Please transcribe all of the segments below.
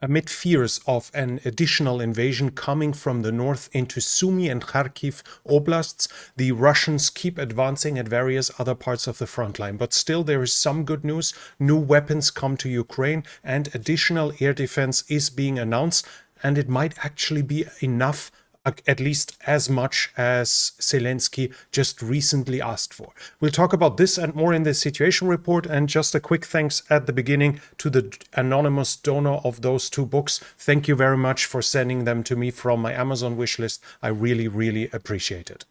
Amid fears of an additional invasion coming from the north into Sumy and Kharkiv oblasts, the Russians keep advancing at various other parts of the front line. But still, there is some good news. New weapons come to Ukraine and additional air defense is being announced, and it might actually be enough, at least as much as Zelensky just recently asked for. We'll talk about this and more in the situation report, and just a quick thanks at the beginning to the anonymous donor of those two books. Thank you very much for sending them to me from my Amazon wishlist. I really, really appreciate it.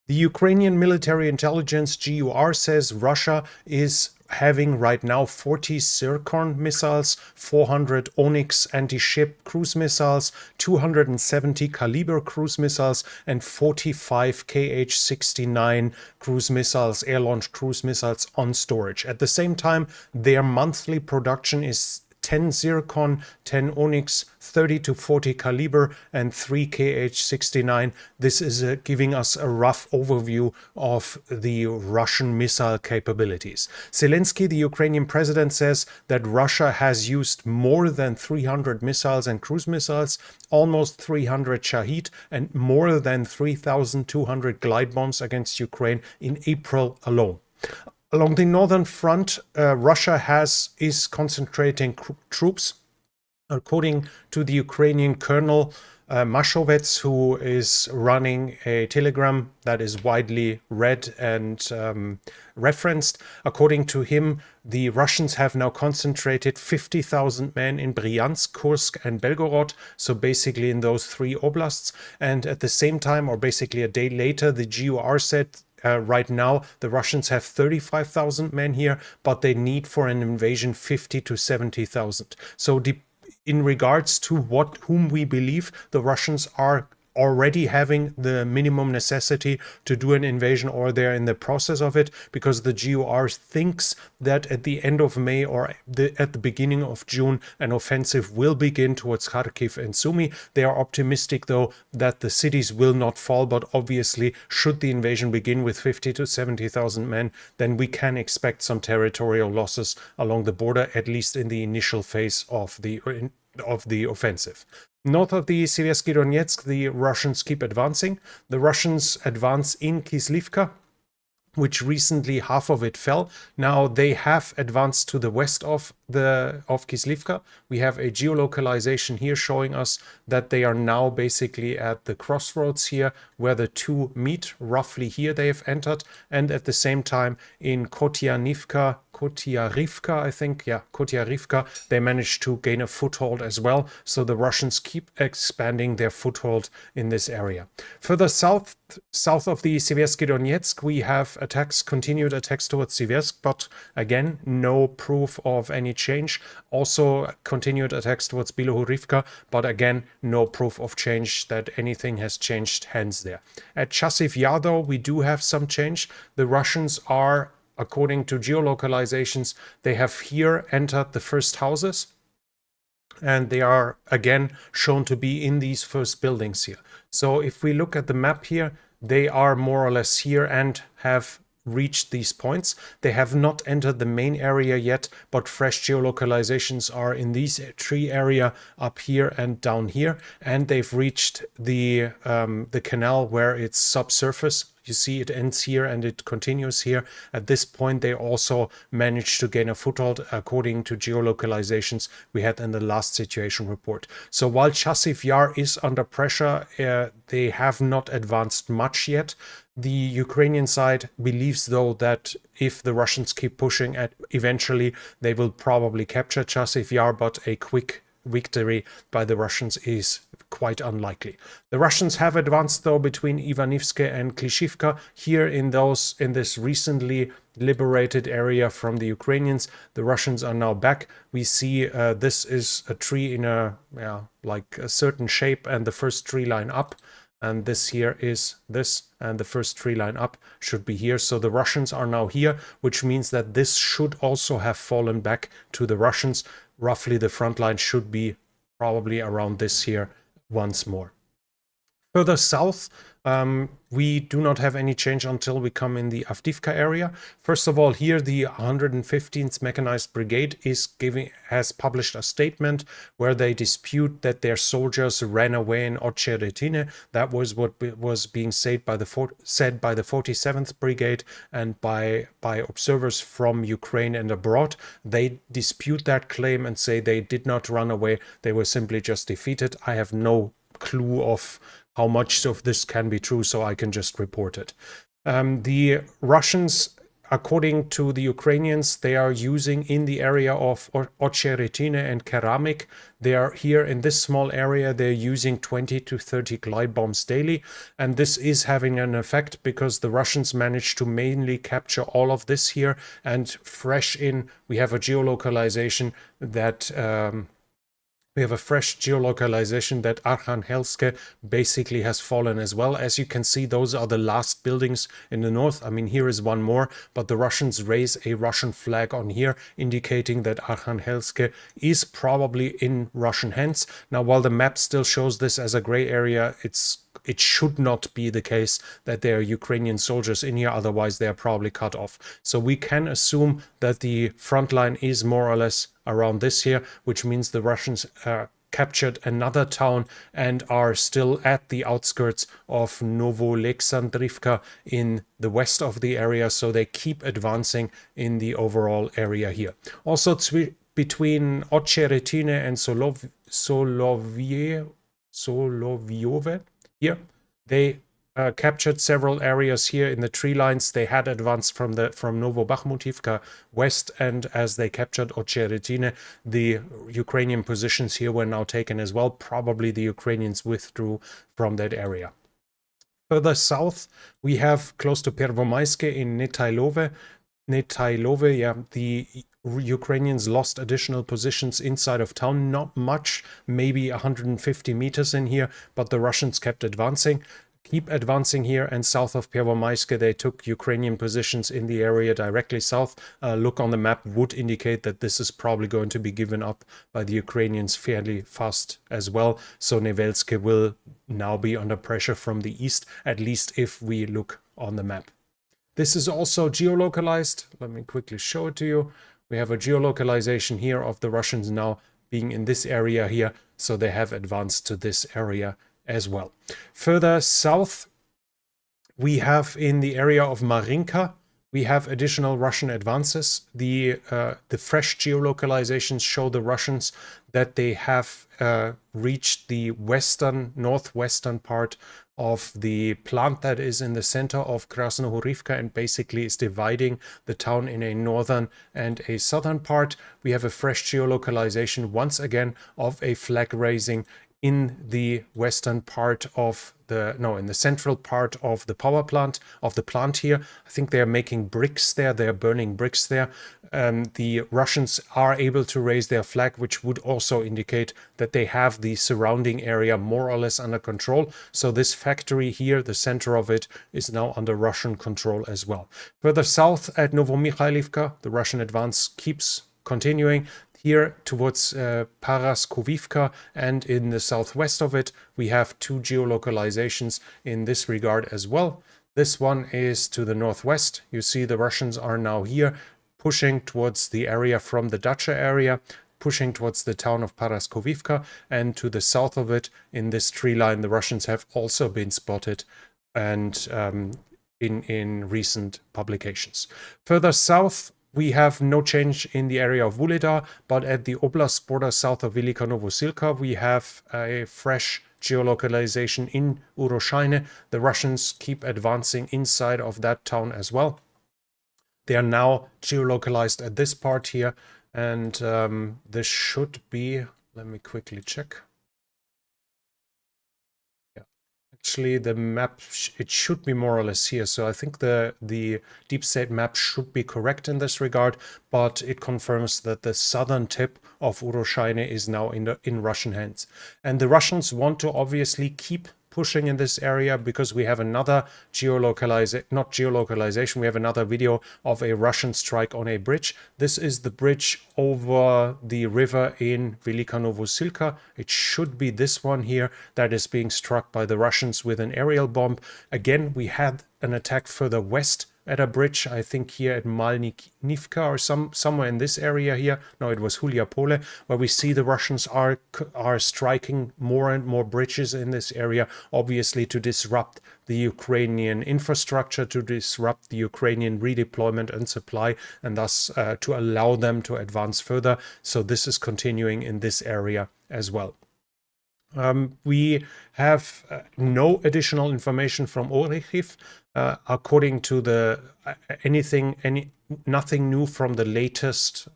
The Ukrainian military intelligence GUR says Russia is having right now 40 Zircon missiles, 400 Onyx anti-ship cruise missiles, 270 Kaliber cruise missiles, and 45 Kh-69 cruise missiles, air-launched cruise missiles on storage. At the same time, their monthly production is 10 Zircon, 10 Onyx, 30 to 40 Kaliber, and 3 Kh-69. This is giving us a rough overview of the Russian missile capabilities. Zelensky, the Ukrainian president, says that Russia has used more than 300 missiles and cruise missiles, almost 300 Shahid, and more than 3,200 glide bombs against Ukraine in April alone. Along the northern front, Russia is concentrating troops. According to the Ukrainian colonel Mashovets, who is running a telegram that is widely read and referenced, according to him, the Russians have now concentrated 50,000 men in Bryansk, Kursk, and Belgorod, so basically in those three oblasts. And at the same time, or basically a day later, the GUR said right now the Russians have 35,000 men here, but they need for an invasion 50 to 70,000. So in regards to whom we believe, the Russians are already having the minimum necessity to do an invasion, or they're in the process of it, because the GUR thinks that at the end of May or at the beginning of June, an offensive will begin towards Kharkiv and Sumy. They are optimistic, though, that the cities will not fall, but obviously, should the invasion begin with 50 to 70,000 men, then we can expect some territorial losses along the border, at least in the initial phase of the offensive. North of the Seversky Donetsk, the Russians keep advancing. The Russians advance in Kislivka, which recently half of it fell. Now they have advanced to the west of Kislivka. We have a geolocalization here showing us that they are now basically at the crossroads here where the two meet. Roughly here they have entered, and at the same time in Kotyarivka, I think, yeah, Kotyarivka, they managed to gain a foothold as well. So the Russians keep expanding their foothold in this area. Further south of the Seversky Donetsk, we have continued attacks towards Seversk, but again, no proof of any change. Also continued attacks towards Bilohorivka, but again, no proof of change that anything has changed hands there. At Chasiv Yar, though, we do have some change. The Russians are, according to geolocalizations, they have here entered the first houses, and they are again shown to be in these first buildings here. So if we look at the map here, they are more or less here and have reached these points. They have not entered the main area yet, but fresh geolocalizations are in these tree area up here and down here, and they've reached the canal where it's subsurface. You see it ends here and it continues here. At this point, they also managed to gain a foothold according to geolocalizations we had in the last situation report. So while Chasiv Yar is under pressure, they have not advanced much yet. The Ukrainian side believes, though, that if the Russians keep pushing, eventually they will probably capture Chasiv Yar, but a quick victory by the Russians is quite unlikely. The Russians have advanced, though, between Ivanivske and Klishivka. Here in this recently liberated area from the Ukrainians, the Russians are now back. We see this is a tree in like a certain shape, and the first tree line up. And this here is this, and the first tree line up should be here. So the Russians are now here, which means that this should also have fallen back to the Russians. Roughly the front line should be probably around this here once more. Further south, we do not have any change until we come in the Avdiivka area. First of all, here the 115th Mechanized Brigade has published a statement where they dispute that their soldiers ran away in Ocheretine. That was what was being said by the 47th Brigade and by observers from Ukraine and abroad. They dispute that claim and say they did not run away. They were simply just defeated. I have no clue of how much of this can be true, so I can just report it. The Russians, according to the Ukrainians, they are using in the area of Ocheretine and Keramik. They are here in this small area, they're using 20 to 30 glide bombs daily. And this is having an effect because the Russians managed to mainly capture all of this here. And fresh in, we have a geolocalization that... we have a fresh geolocalization that Arkhangelsk basically has fallen as well. As you can see, those are the last buildings in the north. I mean, here is one more, but the Russians raise a Russian flag on here, indicating that Arkhangelsk is probably in Russian hands. Now, while the map still shows this as a gray area, it should not be the case that there are Ukrainian soldiers in here, otherwise they are probably cut off. So we can assume that the front line is more or less around this here, which means the Russians captured another town and are still at the outskirts of Novoalexandrivka in the west of the area, so they keep advancing in the overall area here. Also, between Ocheretine and Solovyove, here, they captured several areas here in the tree lines. They had advanced from Novobakhmutivka west, and as they captured Ocheretine, the Ukrainian positions here were now taken as well. Probably the Ukrainians withdrew from that area. Further south, we have close to Pervomaiske in Netailove, yeah, the Ukrainians lost additional positions inside of town, not much, maybe 150 meters in here, but the Russians kept advancing. Keep advancing here, and south of Pervomaiske, they took Ukrainian positions in the area directly south. Look on the map would indicate that this is probably going to be given up by the Ukrainians fairly fast as well. So Nevelske will now be under pressure from the east, at least if we look on the map. This is also geolocalized. Let me quickly show it to you. We have a geolocalization here of the Russians now being in this area here, so they have advanced to this area as well. Further south, we have in the area of Marinka, we have additional Russian advances. The fresh geolocalizations show the Russians that they have reached the northwestern part of the plant that is in the center of Krasnohorivka and basically is dividing the town in a northern and a southern part. We have a fresh geolocalization once again of a flag raising in the western part of in the central part of the power plant, of the plant here. I think they are making bricks there. They are burning bricks there. The Russians are able to raise their flag, which would also indicate that they have the surrounding area more or less under control. So this factory here, the center of it, is now under Russian control as well. Further south at Novomikhailivka, the Russian advance keeps continuing. Here towards Paraskovivka, and in the southwest of it, we have two geolocalizations in this regard as well. This one is to the northwest. You see the Russians are now here, pushing towards the area from the Dacha area, pushing towards the town of Paraskovivka, and to the south of it, in this tree line, the Russians have also been spotted and in recent publications. Further south, we have no change in the area of Vuhledar, but at the oblast border south of Velika Novosilka, we have a fresh geolocalization in Uroshaine. The Russians keep advancing inside of that town as well. They are now geolocalized at this part here, and this should be, let me quickly check. Actually, the map, it should be more or less here. So I think the deep state map should be correct in this regard, but it confirms that the southern tip of Uroshaine is now in Russian hands. And the Russians want to obviously keep pushing in this area because we have another we have another video of a Russian strike on a bridge. This is the bridge over the river in Velika Novosilka. It should be this one here that is being struck by the Russians with an aerial bomb. Again, we had an attack further west at a bridge, I think here at Malnivka or somewhere in this area here. No, it was Huliapole, where we see the Russians are striking more and more bridges in this area, obviously to disrupt the Ukrainian infrastructure, to disrupt the Ukrainian redeployment and supply, and thus to allow them to advance further. So this is continuing in this area as well. We have no additional information from Orikhiv. According to the nothing new from the latest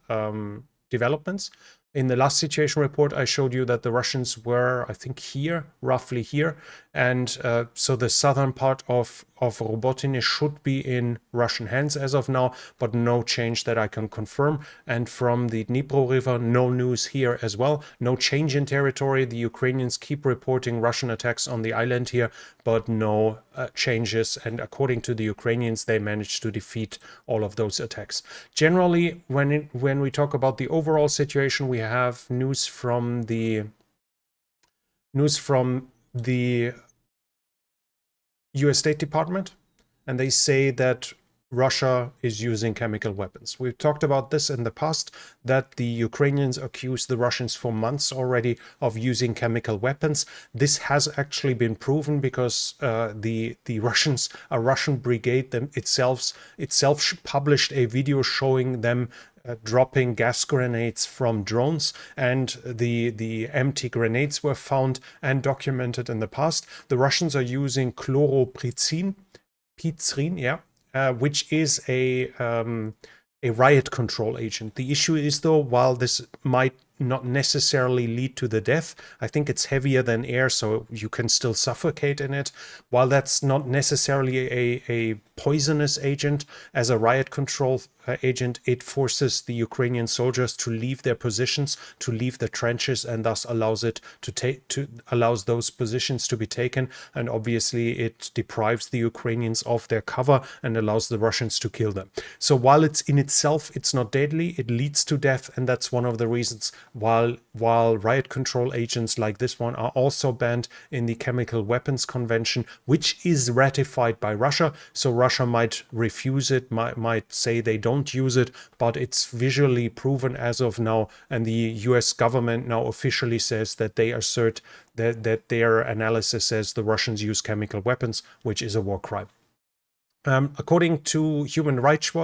developments. In the last situation report, I showed you that the Russians were, I think, here, roughly here. And so the southern part of Robotine should be in Russian hands as of now, but no change that I can confirm. And from the Dnipro River, no news here as well. No change in territory. The Ukrainians keep reporting Russian attacks on the island here, but no changes. And according to the Ukrainians, they managed to defeat all of those attacks. Generally, when we talk about the overall situation, we have news from the US State Department, and they say that Russia is using chemical weapons. We've talked about this in the past, that the Ukrainians accused the Russians for months already of using chemical weapons. This has actually been proven because the Russians, a Russian brigade itself published a video showing them dropping gas grenades from drones, and the empty grenades were found and documented in the past. The Russians are using chloroprizin, which is a riot control agent. The issue is, though, while this might not necessarily lead to the death, I think it's heavier than air, so you can still suffocate in it. While that's not necessarily a poisonous agent, as a riot control agent, it forces the Ukrainian soldiers to leave their positions, to leave the trenches, and thus allows those positions to be taken. And obviously, it deprives the Ukrainians of their cover and allows the Russians to kill them. So while it's in itself, it's not deadly, it leads to death, and that's one of the reasons while riot control agents like this one are also banned in the Chemical Weapons Convention, which is ratified by Russia. So Russia might refuse it, might say they don't use it, but it's visually proven as of now, and the US government now officially says that they assert that their analysis says the Russians use chemical weapons, which is a war crime. According to Human Rights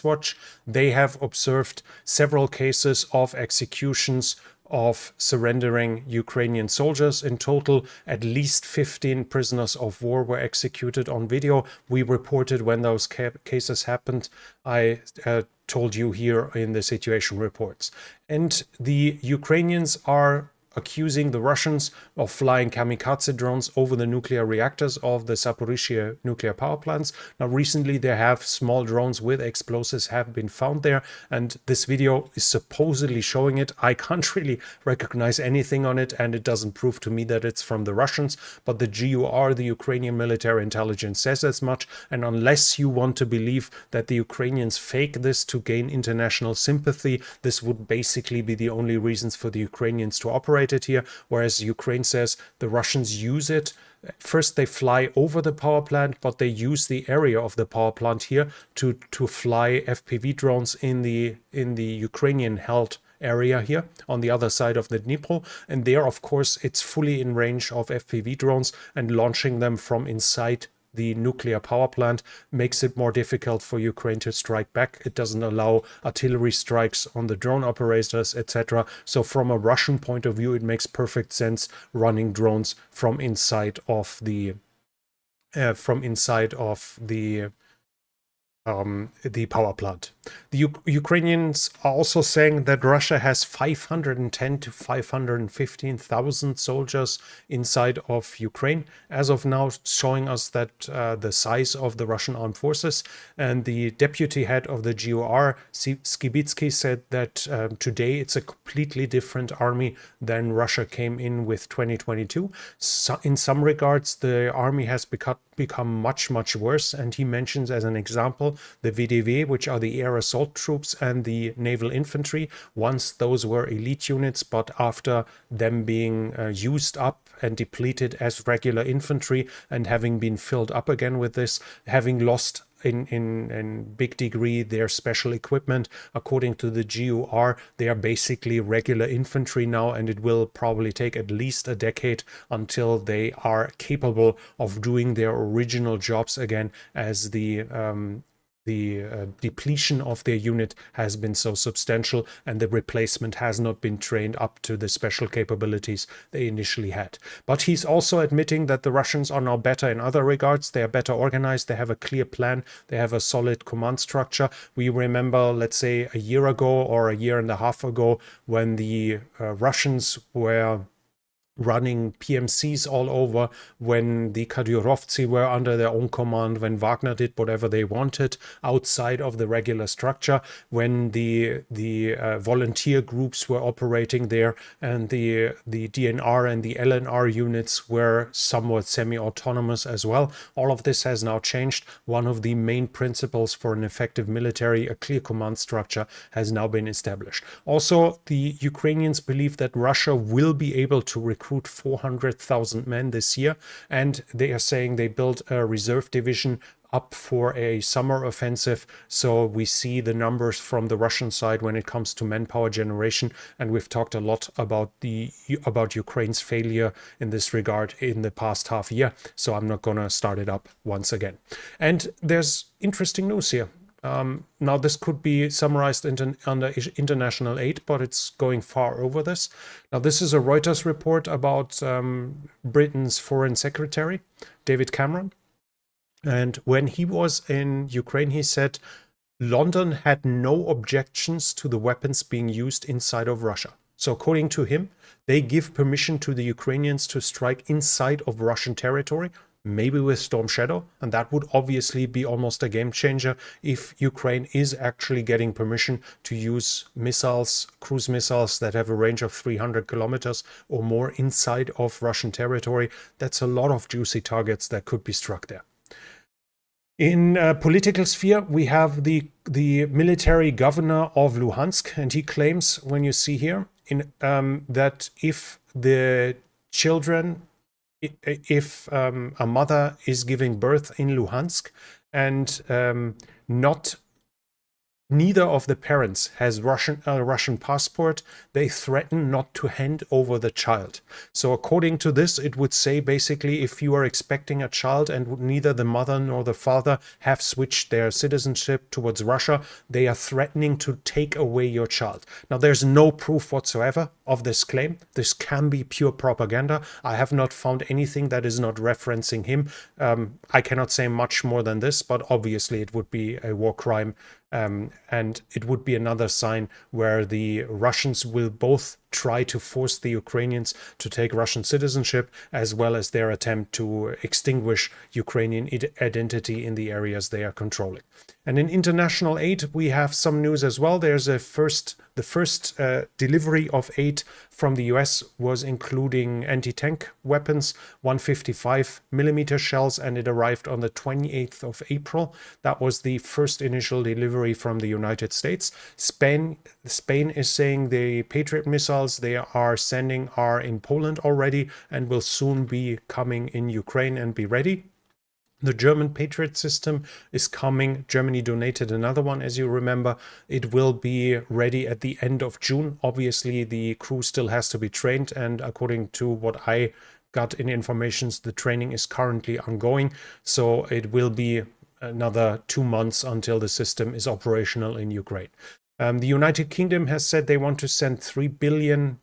Watch, they have observed several cases of executions of surrendering Ukrainian soldiers. In total, at least 15 prisoners of war were executed on video. We reported when those cases happened. I told you here in the situation reports. And the Ukrainians are accusing the Russians of flying kamikaze drones over the nuclear reactors of the Zaporizhzhia nuclear power plants. Now, recently, there have small drones with explosives have been found there, and this video is supposedly showing it. I can't really recognize anything on it, and it doesn't prove to me that it's from the Russians, but the GUR, the Ukrainian military intelligence, says as much, and unless you want to believe that the Ukrainians fake this to gain international sympathy, this would basically be the only reasons for the Ukrainians to operate it here, whereas Ukraine says the Russians use it. First, they fly over the power plant, but they use the area of the power plant here to fly FPV drones in the Ukrainian held area here on the other side of the Dnipro. And there, of course, it's fully in range of FPV drones, and launching them from inside the nuclear power plant makes it more difficult for Ukraine to strike back. It doesn't allow artillery strikes on the drone operators, etc. So from a Russian point of view, it makes perfect sense running drones from inside of the power plant. The Ukrainians are also saying that Russia has 510 to 515,000 soldiers inside of Ukraine as of now, showing us that the size of the Russian armed forces. And the deputy head of the GOR, Skibitsky, said that today it's a completely different army than Russia came in with 2022. So in some regards, the army has become much, much worse. And he mentions as an example the VDV, which are the air assault troops, and the naval infantry. Once those were elite units, but after them being used up and depleted as regular infantry and having been filled up again with this, having lost in big degree their special equipment. According to the GUR, they are basically regular infantry now, and it will probably take at least a decade until they are capable of doing their original jobs again, as the depletion of their unit has been so substantial and the replacement has not been trained up to the special capabilities they initially had. But he's also admitting that the Russians are now better in other regards. They are better organized. They have a clear plan. They have a solid command structure. We remember, let's say, a year ago or a year and a half ago, when the Russians were running PMCs all over, when the Kadyrovtsi were under their own command, when Wagner did whatever they wanted outside of the regular structure, when the volunteer groups were operating there, and the DNR and the LNR units were somewhat semi-autonomous as well. All of this has now changed. One of the main principles for an effective military, a clear command structure, has now been established. Also, the Ukrainians believe that Russia will be able to recruit 400,000 men this year, and they are saying they built a reserve division up for a summer offensive. So we see the numbers from the Russian side when it comes to manpower generation, and we've talked a lot about Ukraine's failure in this regard in the past half year, so I'm not going to start it up once again. And there's interesting news here. Now, this could be summarized under international aid, but it's going far over this. Now, this is a Reuters report about Britain's Foreign Secretary, David Cameron. And when he was in Ukraine, he said London had no objections to the weapons being used inside of Russia. So according to him, they give permission to the Ukrainians to strike inside of Russian territory, maybe with Storm Shadow, and that would obviously be almost a game changer if Ukraine is actually getting permission to use missiles, cruise missiles that have a range of 300 kilometers or more inside of Russian territory. That's a lot of juicy targets that could be struck there. In political sphere, we have the military governor of Luhansk, and he claims, when you see here, that if the children, if a mother is giving birth in Luhansk and neither of the parents has Russian passport, they threaten not to hand over the child. So according to this, it would say basically, if you are expecting a child and neither the mother nor the father have switched their citizenship towards Russia, they are threatening to take away your child. Now, there's no proof whatsoever of this claim. This can be pure propaganda. I have not found anything that is not referencing him. I cannot say much more than this, but obviously it would be a war crime. And it would be another sign where the Russians will both try to force the Ukrainians to take Russian citizenship, as well as their attempt to extinguish Ukrainian identity in the areas they are controlling. And in international aid, we have some news as well. There's the first delivery of aid from the US was including anti-tank weapons, 155 millimeter shells, and it arrived on the 28th of April. That was the first initial delivery from the United States. Spain is saying the Patriot missiles they are sending are in Poland already and will soon be coming in Ukraine and be ready. The German Patriot system is coming. Germany donated another one, as you remember. It will be ready at the end of June. Obviously, the crew still has to be trained, and according to what I got in informations, the training is currently ongoing. So it will be another 2 months until the system is operational in Ukraine. The United Kingdom has said they want to send £3 billion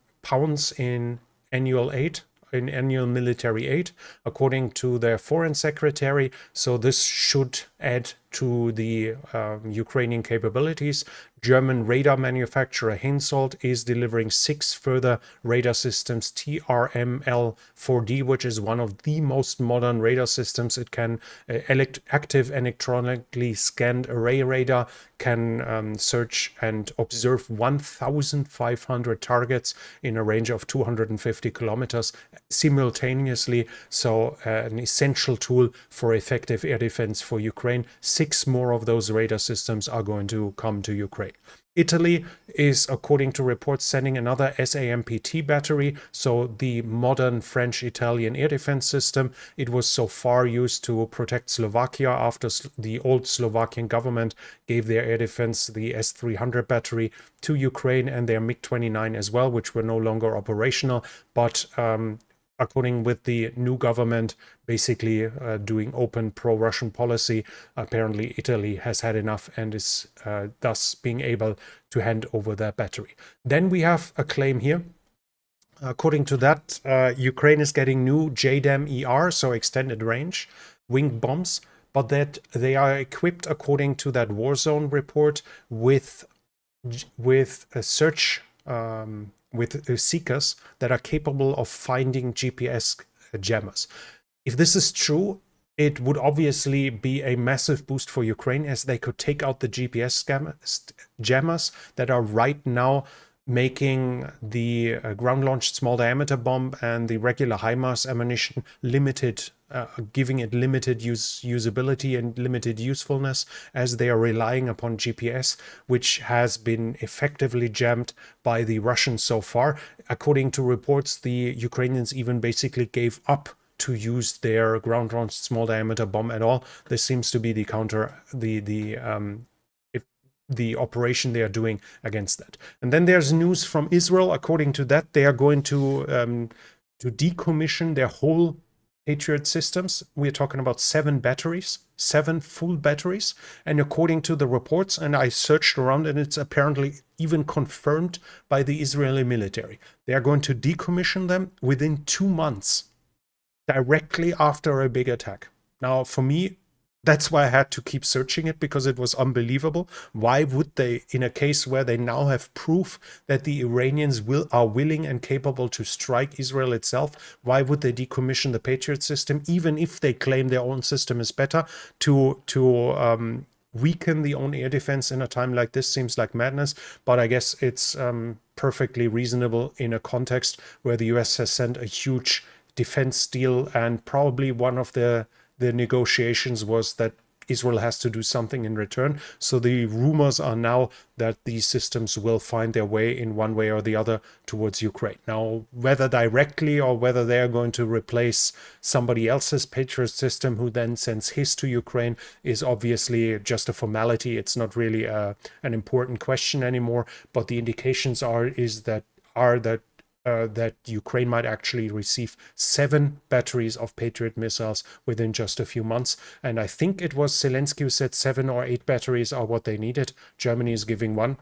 in annual aid, in annual military aid, according to their foreign secretary. So this should add to the Ukrainian capabilities. German radar manufacturer Hensoldt is delivering 6 further radar systems, TRML-4D, which is one of the most modern radar systems. It can active electronically scanned array radar, can search and observe 1,500 targets in a range of 250 kilometers simultaneously. So an essential tool for effective air defense for Ukraine. 6 more of those radar systems are going to come to Ukraine. Italy is, according to reports, sending another SAMPT battery, so the modern French-Italian air defense system. It was so far used to protect Slovakia after the old Slovakian government gave their air defense the S-300 battery to Ukraine and their MiG-29 as well, which were no longer operational. But according with the new government basically doing open pro-Russian policy, apparently Italy has had enough and is thus being able to hand over their battery. Then we have a claim here. According to that, Ukraine is getting new JDAM-ER, so extended range, winged bombs, but that they are equipped, according to that Warzone report, with a search with seekers that are capable of finding GPS jammers. If this is true, it would obviously be a massive boost for Ukraine, as they could take out the GPS jammers that are right now making the ground-launched small diameter bomb and the regular HIMARS ammunition limited, giving it limited usability and limited usefulness, as they are relying upon GPS, which has been effectively jammed by the Russians so far. According to reports, the Ukrainians even basically gave up to use their ground-launched small diameter bomb at all. This seems to be the the operation they are doing against that. And then there's news from Israel. According to that, they are going to decommission their whole Patriot systems. We're talking about 7 batteries, 7 full batteries. And according to the reports, and I searched around, and it's apparently even confirmed by the Israeli military, they are going to decommission them within 2 months, directly after a big attack. Now, for me, that's why I had to keep searching it, because it was unbelievable. Why would they, in a case where they now have proof that the Iranians are willing and capable to strike Israel itself, why would they decommission the Patriot system, even if they claim their own system is better? To weaken the own air defense in a time like this seems like madness, but I guess it's perfectly reasonable in a context where the US has sent a huge defense deal, and probably one of the negotiations was that Israel has to do something in return. So the rumors are now that these systems will find their way in one way or the other towards Ukraine. Now, whether directly or whether they are going to replace somebody else's Patriot system who then sends his to Ukraine is obviously just a formality. It's not really an important question anymore. But the indications are that Ukraine might actually receive 7 batteries of Patriot missiles within just a few months. And I think it was Zelensky who said 7 or 8 batteries are what they needed. Germany is giving 1.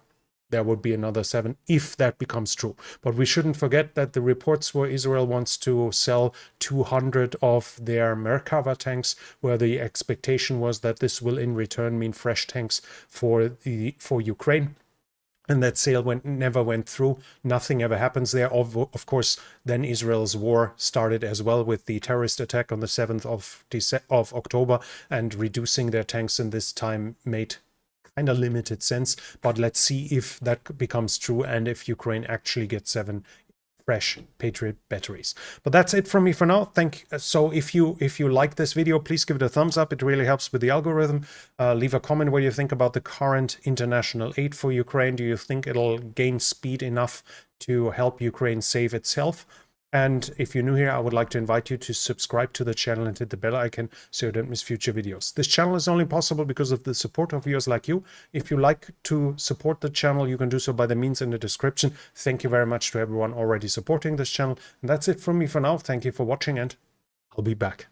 There would be another 7 if that becomes true. But we shouldn't forget that the reports where Israel wants to sell 200 of their Merkava tanks, where the expectation was that this will in return mean fresh tanks for Ukraine. And that sale never went through. Nothing ever happens there. Of course, then Israel's war started as well, with the terrorist attack on the 7th of October, and reducing their tanks in this time made kind of limited sense. But let's see if that becomes true and if Ukraine actually gets 7 fresh Patriot batteries. But that's it from me for now. So if you like this video, please give it a thumbs up. It really helps with the algorithm. Leave a comment what you think about the current international aid for Ukraine. Do you think it'll gain speed enough to help Ukraine save itself? And if you're new here, I would like to invite you to subscribe to the channel and hit the bell icon so you don't miss future videos. This channel is only possible because of the support of viewers like you. If you like to support the channel, you can do so by the means in the description. Thank you very much to everyone already supporting this channel. And that's it from me for now. Thank you for watching, and I'll be back.